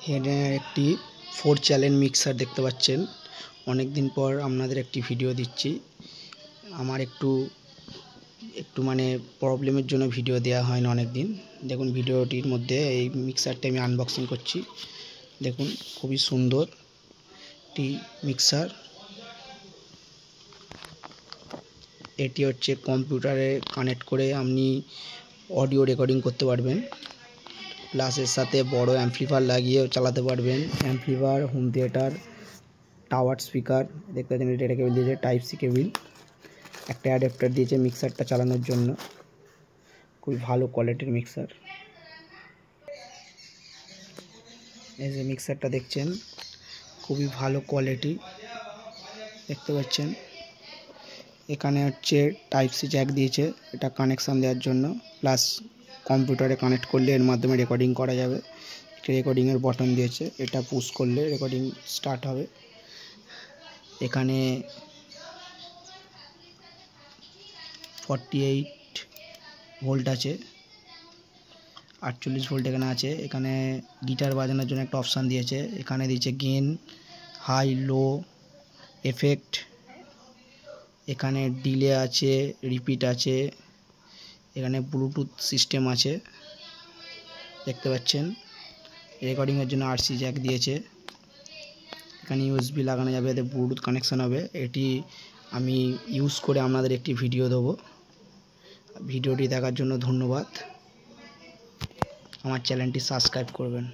এখানে একটি 4 channel mixer দেখতে পাচ্ছেন। অনেক দিন পর আপনাদের একটি ভিডিও দিচ্ছি। আমার একটু মানে প্রবলেমের জন্য ভিডিও দেওয়া হয় না অনেক দিন। দেখুন ভিডিওটির মধ্যে এই মিক্সারটা আমি আনবক্সিং করছি। দেখুন খুবই সুন্দর একটি মিক্সার। এটি হচ্ছে কম্পিউটারে কানেক্ট করে আপনি অডিও রেকর্ডিং করতে পারবেন, প্লাস এর সাথে বড় অ্যাম্পলিফায়ার লাগিয়েও চালাতে পারবেন। Amplifier, home theatre, tower speaker দেখতে পাচ্ছেন। এটা কেবল দিয়েছে টাইপ সি কেবল, একটা অ্যাডাপ্টার দিয়েছে মিক্সারটা চালানোর জন্য। খুবই ভালো কোয়ালিটির মিক্সার। এই যে মিক্সারটা দেখছেন, খুবই ভালো কোয়ালিটি দেখতে পাচ্ছেন। এখানে হচ্ছে টাইপ সি জ্যাক দিয়েছে, এটা কানেকশান দেওয়ার জন্য, প্লাস কম্পিউটারে কানেক্ট করলে এর মাধ্যমে রেকর্ডিং করা যাবে। রেকর্ডিংয়ের বটন দিয়েছে, এটা পুশ করলে রেকর্ডিং স্টার্ট হবে। এখানে 48 ভোল্ট আছে, 48 ভোল্ট এখানে আছে। এখানে গিটার বাজানোর জন্য একটা অপশান দিয়েছে। এখানে দিয়েছে গেন, হাই, লো, এফেক্ট। এখানে ডিলে আছে, রিপিট আছে। এখানে ব্লুটুথ সিস্টেম আছে দেখতে পাচ্ছেন। রেকর্ডিংয়ের জন্য আরসি জ্যাক দিয়েছে। এখানে ইউএসবি লাগানো যাবে, এতে ব্লুটুথ কানেকশান হবে। এটি আমি ইউজ করে আপনাদের একটি ভিডিও দেবো। ভিডিওটি দেখার জন্য ধন্যবাদ। আমার চ্যানেলটি সাবস্ক্রাইব করবেন।